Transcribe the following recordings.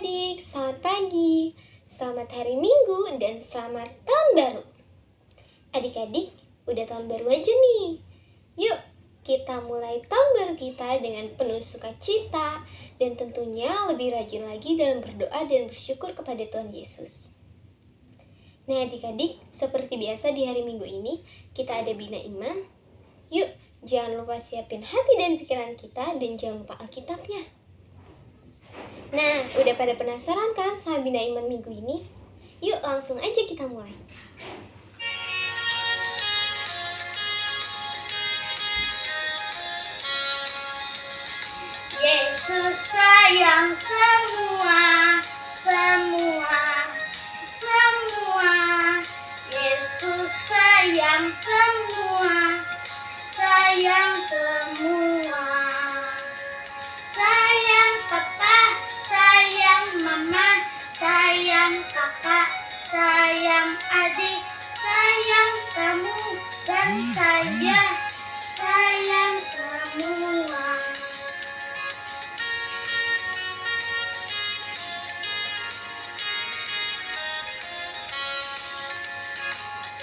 adik-adik, selamat pagi, selamat hari Minggu, dan selamat tahun baru. Adik-adik, udah tahun baru aja nih. Yuk, kita mulai tahun baru kita dengan penuh sukacita dan tentunya lebih rajin lagi dalam berdoa dan bersyukur kepada Tuhan Yesus. Nah adik-adik, seperti biasa di hari Minggu ini, kita ada Bina Iman. Yuk, jangan lupa siapin hati dan pikiran kita dan jangan lupa Alkitabnya. Nah, udah pada penasaran kan sama Bina Iman minggu ini? Yuk langsung aja kita mulai. Yesus sayang semua. Yesus sayang semua. Sayang papa, sayang mama, sayang kakak, sayang adik, sayang kamu dan saya, sayang semua.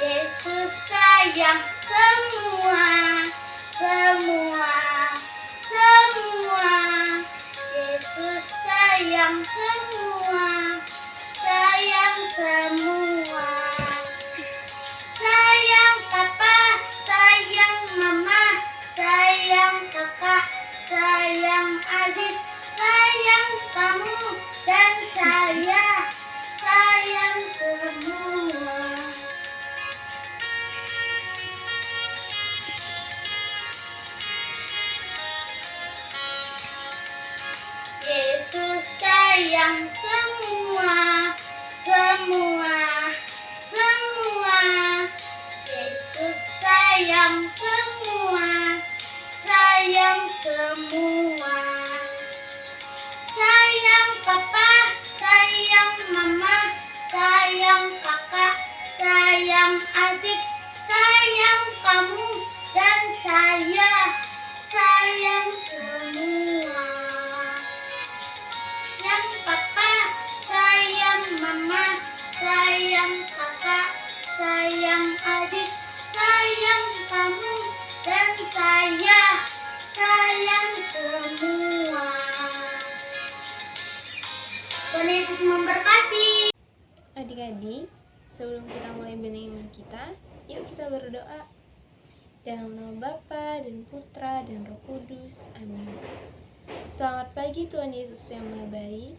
Yesus sayang semua. Yesus sayang semua. Sayang papa, sayang mama, sayang kakak, sayang adik, sayang kamu dan saya, sayang semua. Yesus sayang semua. Yesus sayang semua. Sayang papa, sayang mama, sayang kakak, sayang adik, sayang kamu dan saya, sayang semua. Sayang papa, sayang mama, sayang kakak, sayang adik, sayang kamu dan saya, sayang semua. Tuhan Yesus memberkati. Adik-adik, sebelum kita mulai Bina Iman kita, yuk kita berdoa. Dalam nama Bapa dan Putra dan Roh Kudus. Amin. Selamat pagi Tuhan Yesus yang Maha Baik.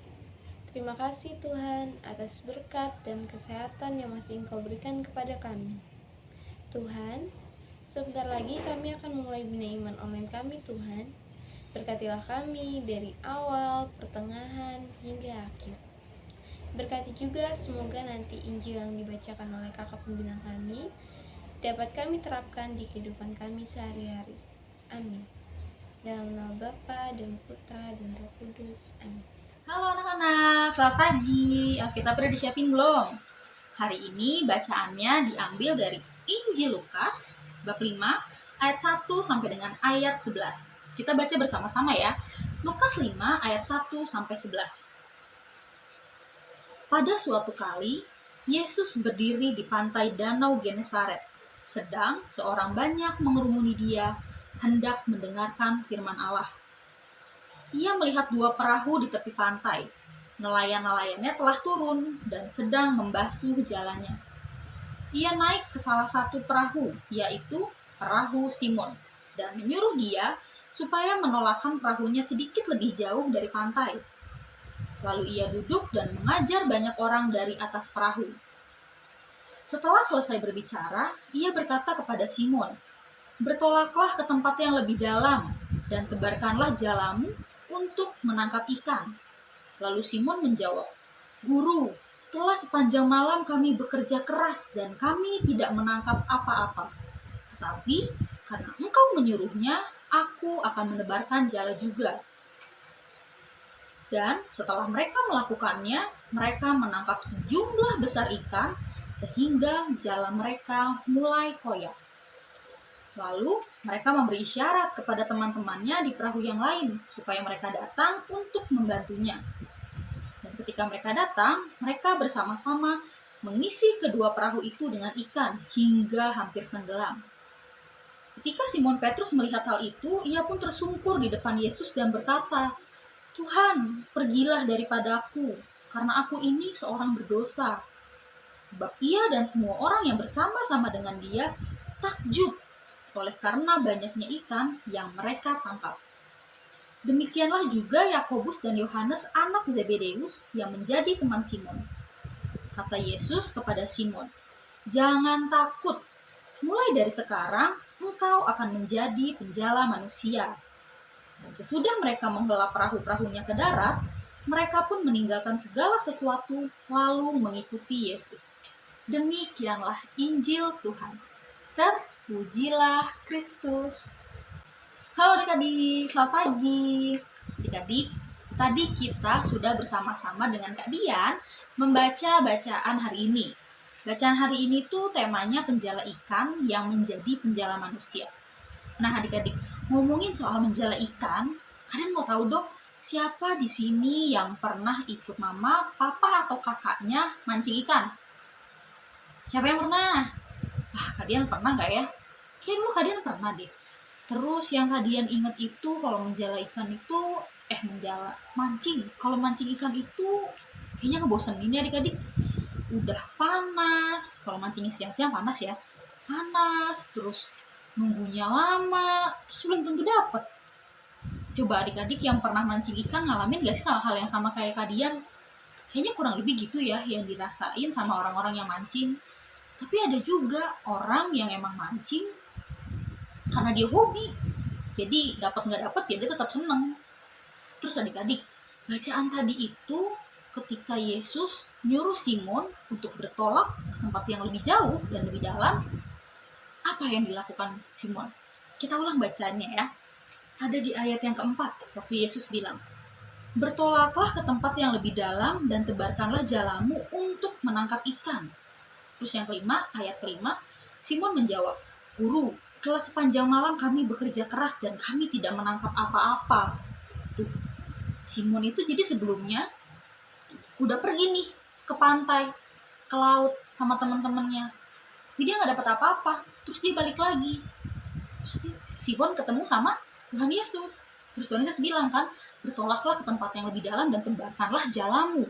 Terima kasih Tuhan atas berkat dan kesehatan yang masih Engkau berikan kepada kami. Tuhan, sebentar lagi kami akan memulai Bina Iman online kami Tuhan. Berkatilah kami dari awal, pertengahan, hingga akhir. Berkati juga semoga nanti Injil yang dibacakan oleh kakak pembina kami dapat kami terapkan di kehidupan kami sehari-hari. Amin. Dalam nama Bapa dan Putra dan Roh Kudus. Amin. Halo anak-anak, selamat pagi. Kita udah disiapin belum? Hari ini bacaannya diambil dari Injil Lukas bab 5 ayat 1 sampai dengan ayat 11. Kita baca bersama-sama ya. Lukas 5 ayat 1 sampai 11. Pada suatu kali, Yesus berdiri di pantai Danau Genesaret. Sedang seorang banyak mengerumuni dia, hendak mendengarkan firman Allah. Ia melihat dua perahu di tepi pantai. Nelayan-nelayannya telah turun dan sedang membasuh jalannya. Ia naik ke salah satu perahu, yaitu perahu Simon, dan menyuruh dia supaya menolakkan perahunya sedikit lebih jauh dari pantai. Lalu ia duduk dan mengajar banyak orang dari atas perahu. Setelah selesai berbicara, ia berkata kepada Simon, "Bertolaklah ke tempat yang lebih dalam dan tebarkanlah jalamu untuk menangkap ikan." Lalu Simon menjawab, "Guru, telah sepanjang malam kami bekerja keras dan kami tidak menangkap apa-apa. Tetapi karena engkau menyuruhnya, aku akan menebarkan jala juga." Dan setelah mereka melakukannya, mereka menangkap sejumlah besar ikan sehingga jala mereka mulai koyak. Lalu mereka memberi isyarat kepada teman-temannya di perahu yang lain supaya mereka datang untuk membantunya. Dan ketika mereka datang, mereka bersama-sama mengisi kedua perahu itu dengan ikan hingga hampir tenggelam. Ketika Simon Petrus melihat hal itu, ia pun tersungkur di depan Yesus dan berkata, "Tuhan, pergilah daripadaku, karena aku ini seorang berdosa." Sebab ia dan semua orang yang bersama-sama dengan dia takjub oleh karena banyaknya ikan yang mereka tangkap. Demikianlah juga Yakobus dan Yohanes anak Zebedeus yang menjadi teman Simon. Kata Yesus kepada Simon, "Jangan takut, mulai dari sekarang engkau akan menjadi penjala manusia." Dan sesudah mereka menghela perahu-perahunya ke darat, mereka pun meninggalkan segala sesuatu lalu mengikuti Yesus. Demikianlah Injil Tuhan. Terpujilah Kristus. Halo adik-adik, selamat pagi. Adik-adik, tadi kita sudah bersama-sama dengan Kak Dian membaca bacaan hari ini. Bacaan hari ini tuh temanya penjala ikan yang menjadi penjala manusia. Nah adik-adik, ngomongin soal menjala ikan, kalian mau tahu dong siapa di sini yang pernah ikut mama, papa, atau kakaknya mancing ikan? Siapa yang pernah? Kak Dian pernah nggak ya? Kayaknya dulu Kak Dian pernah deh. Terus yang Kak Dian ingat itu kalau menjala ikan itu, mancing. Kalau mancing ikan itu kayaknya ngebosenin ya adik-adik. Udah panas, kalau mancingnya siang-siang panas ya. Panas, terus nunggunya lama, terus belum tentu dapet. Coba adik-adik yang pernah mancing ikan ngalamin gak sih sama hal yang sama kayak Kak Dian? Kayaknya kurang lebih gitu ya yang dirasain sama orang-orang yang mancing. Tapi ada juga orang yang emang mancing karena dia hobi. Jadi dapat nggak dapat ya dia tetap seneng. Terus adik-adik, bacaan tadi itu ketika Yesus nyuruh Simon untuk bertolak ke tempat yang lebih jauh dan lebih dalam, apa yang dilakukan Simon? Kita ulang bacanya ya. Ada di ayat yang keempat, waktu Yesus bilang, "Bertolaklah ke tempat yang lebih dalam dan tebarkanlah jalamu untuk menangkap ikan." Terus yang kelima, ayat kelima, Simon menjawab, "Guru, telah sepanjang malam kami bekerja keras dan kami tidak menangkap apa-apa." Tuh, Simon itu jadi sebelumnya udah pergi nih ke pantai, ke laut sama teman-temannya. Tapi dia nggak dapat apa-apa. Terus dia balik lagi. Terus Simon ketemu sama Tuhan Yesus. Terus Tuhan Yesus bilang kan, "Bertolaklah ke tempat yang lebih dalam dan tebarkanlah jalamu."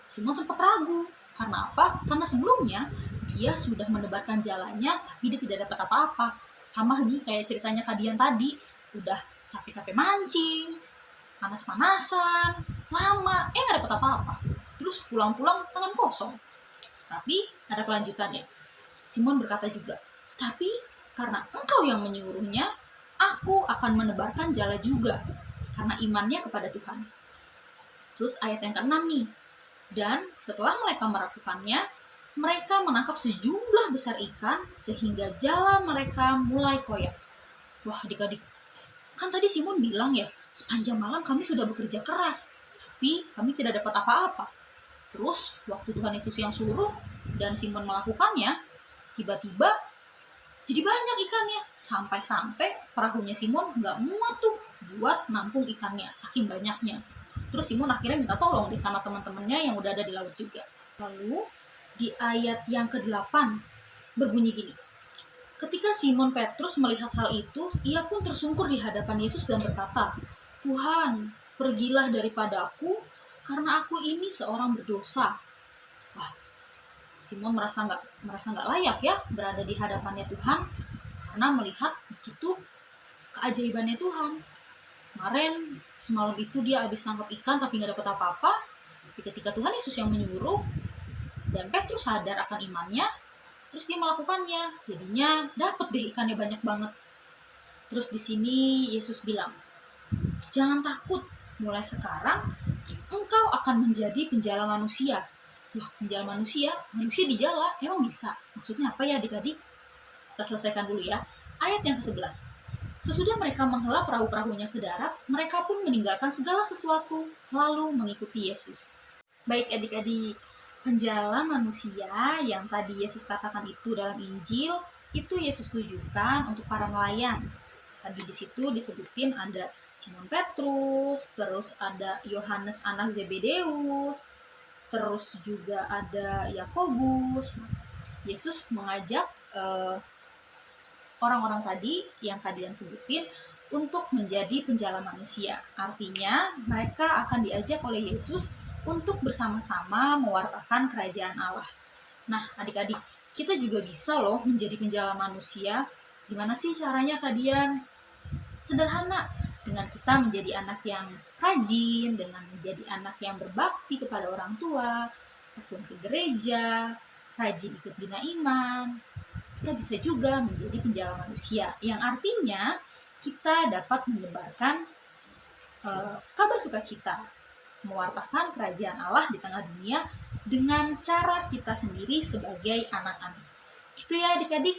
Simon sempat ragu. Karena apa? Karena sebelumnya dia sudah menebarkan jalannya, tapi dia tidak dapat apa-apa. Sama nih kayak ceritanya Kak Dian tadi, udah capek-capek mancing, panas-panasan, lama, nggak dapat apa-apa. Terus pulang-pulang tangan kosong. Tapi ada kelanjutannya. Simon berkata juga, "Tapi karena engkau yang menyuruhnya, aku akan menebarkan jala juga, karena imannya kepada Tuhan." Terus ayat yang ke-6 nih. Dan setelah mereka melakukannya, mereka menangkap sejumlah besar ikan sehingga jala mereka mulai koyak. Wah adik-adik, kan tadi Simon bilang ya, sepanjang malam kami sudah bekerja keras, tapi kami tidak dapat apa-apa. Terus waktu Tuhan Yesus yang suruh dan Simon melakukannya, tiba-tiba jadi banyak ikannya. Sampai-sampai perahunya Simon nggak muat tuh buat nampung ikannya, saking banyaknya. Terus Simon akhirnya minta tolong deh sama teman-temannya yang udah ada di laut juga. Lalu di ayat yang ke-8 berbunyi gini. Ketika Simon Petrus melihat hal itu, ia pun tersungkur di hadapan Yesus dan berkata, "Tuhan, pergilah daripadaku, karena aku ini seorang berdosa." Wah, Simon merasa nggak layak ya berada di hadapannya Tuhan karena melihat begitu keajaibannya Tuhan. Kemarin semalam itu dia habis nangkap ikan tapi nggak dapat apa-apa. Tapi ketika Tuhan Yesus yang menyuruh dan Petrus sadar akan imannya, terus dia melakukannya. Jadinya dapat deh ikannya banyak banget. Terus di sini Yesus bilang, "Jangan takut, mulai sekarang engkau akan menjadi penjala manusia." Wah, penjala manusia dijala, emang bisa? Maksudnya apa ya adik-adik? Kita selesaikan dulu ya. Ayat yang ke-11. Sesudah mereka menghela perahu-perahunya ke darat, mereka pun meninggalkan segala sesuatu, lalu mengikuti Yesus. Baik adik-adik, penjala manusia yang tadi Yesus katakan itu dalam Injil, itu Yesus tujukan untuk para nelayan. Tadi di situ disebutin ada Simon Petrus, terus ada Yohanes anak Zebedeus, terus juga ada Yakobus. Yesus mengajak orang-orang tadi yang kalian sebutin untuk menjadi penjala manusia. Artinya mereka akan diajak oleh Yesus untuk bersama-sama mewartakan kerajaan Allah. Nah, adik-adik, kita juga bisa loh menjadi penjala manusia. Gimana sih caranya kalian? Sederhana, dengan kita menjadi anak yang rajin, dengan menjadi anak yang berbakti kepada orang tua, tekun ke gereja, rajin ikut bina iman. Kita bisa juga menjadi penjala manusia, yang artinya kita dapat menyebarkan kabar sukacita, mewartakan kerajaan Allah di tengah dunia dengan cara kita sendiri sebagai anak-anak. Gitu ya adik-adik.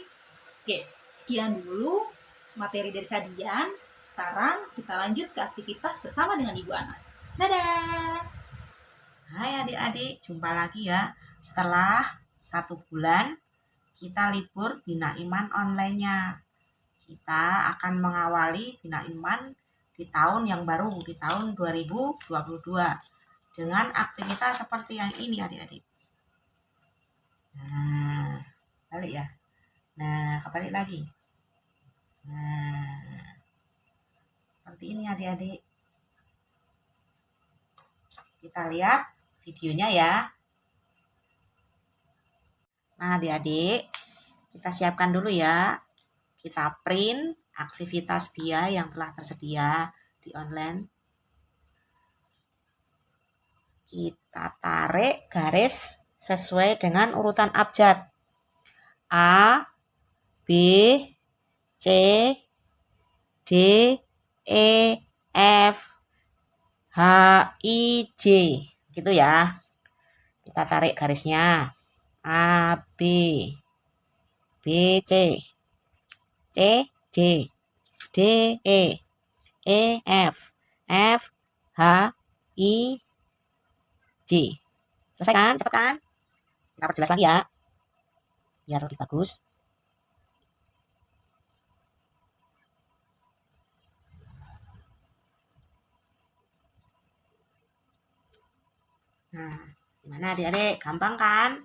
Oke, sekian dulu materi dari kalian. Sekarang kita lanjut ke aktivitas bersama dengan Ibu Anas. Dadah! Hai adik-adik, jumpa lagi ya. Setelah 1 bulan kita libur Bina Iman online-nya. Kita akan mengawali Bina Iman di tahun yang baru, di tahun 2022. Dengan aktivitas seperti yang ini adik-adik. Nah, balik ya. Nah, kebalik lagi. Nah, seperti ini adik-adik. Kita lihat videonya ya. Nah adik-adik, kita siapkan dulu ya. Kita print aktivitas BIA yang telah tersedia di online. Kita tarik garis sesuai dengan urutan abjad. A, B, C, D, E, F, H, I, J. Gitu ya. Kita tarik garisnya. A, B, B, C, C, D, D, E, E, F, F, H, I, J. Selesai kan? Cepat kan? Kita perjelas lagi ya, biar lebih bagus. Nah, gimana adik-adik? Gampang kan?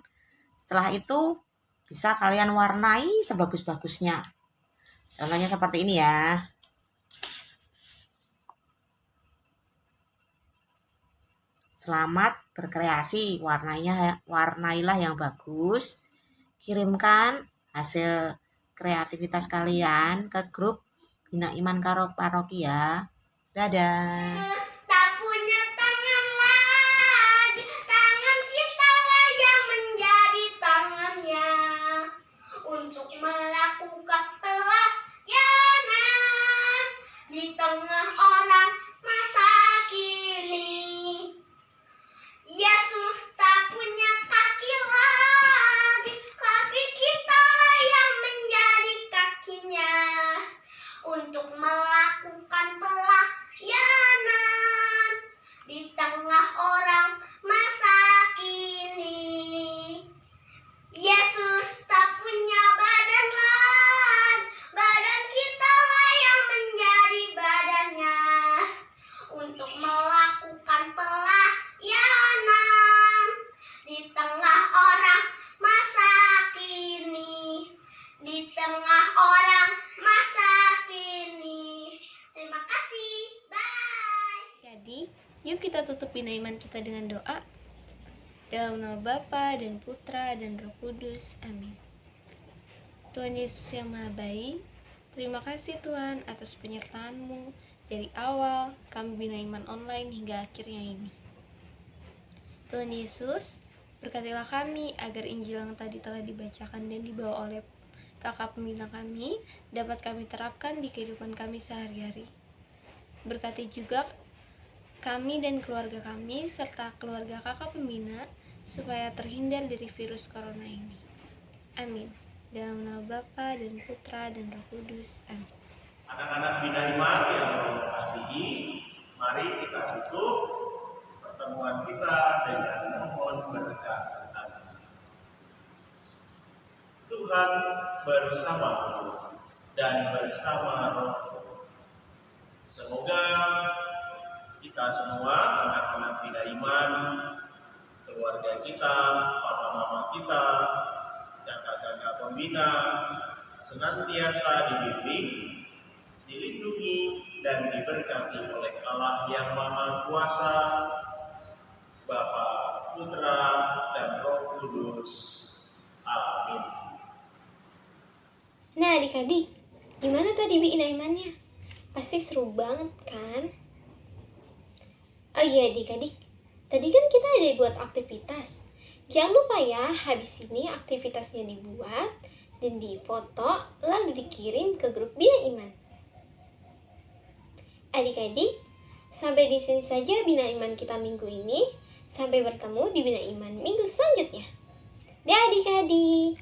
Setelah itu bisa kalian warnai sebagus-bagusnya. Contohnya seperti ini ya. Selamat berkreasi, warnailah yang bagus. Kirimkan hasil kreativitas kalian ke grup Bina Iman Paroki ya. Dadah. Tak punya tangan lagi, tangan kita lah yang menjadi tangannya untuk melakukan pelayanan di tengah orang masa kini. Yesus tak punya kaki lagi, kaki kita lah yang menjadi kakinya untuk melakukan pelayanan di tengah orang masa kini. Yesus tak punya badan lagi, badan kita lah yang menjadi badannya untuk melakukan pelayanan di tengah orang masa kini, di tengah orang masa kini. Terima kasih, bye. Jadi, yuk kita tutup Bina Iman kita dengan doa. Dalam nama Bapa dan Putra dan Roh Kudus. Amin. Tuhan Yesus yang Maha Baik, terima kasih Tuhan atas penyertaan-Mu dari awal kami Bina Iman online hingga akhirnya ini. Tuhan Yesus, berkatilah kami agar Injil yang tadi telah dibacakan dan dibawa oleh kakak pembina kami dapat kami terapkan di kehidupan kami sehari-hari. Berkati juga kami dan keluarga kami serta keluarga kakak pembina supaya terhindar dari virus corona ini. Amin. Dalam nama Bapa dan Putra dan Roh Kudus. Amin. Anak-anak Bina Iman yang mengasihi, mari kita tutup pertemuan kita dengan mohon berkat kami. Tuhan bersamamu dan bersama rohmu. Semoga kita semua anak-anak Bina Iman, keluarga kita, papa mama kita, kakak-kakak pembina, senantiasa dibimbing, dilindungi, dan diberkati oleh Allah yang Maha Kuasa, Bapa, Putra, dan Roh Kudus. Amin. Nah adik-adik, gimana tadi bina imannya? Pasti seru banget kan? Oh iya adik-adik, tadi kan kita ada buat aktivitas. Jangan lupa ya, habis ini aktivitasnya dibuat dan difoto lalu dikirim ke grup Bina Iman. Adik-adik, sampai di sini saja Bina Iman kita minggu ini. Sampai bertemu di Bina Iman minggu selanjutnya. Dah adik-adik.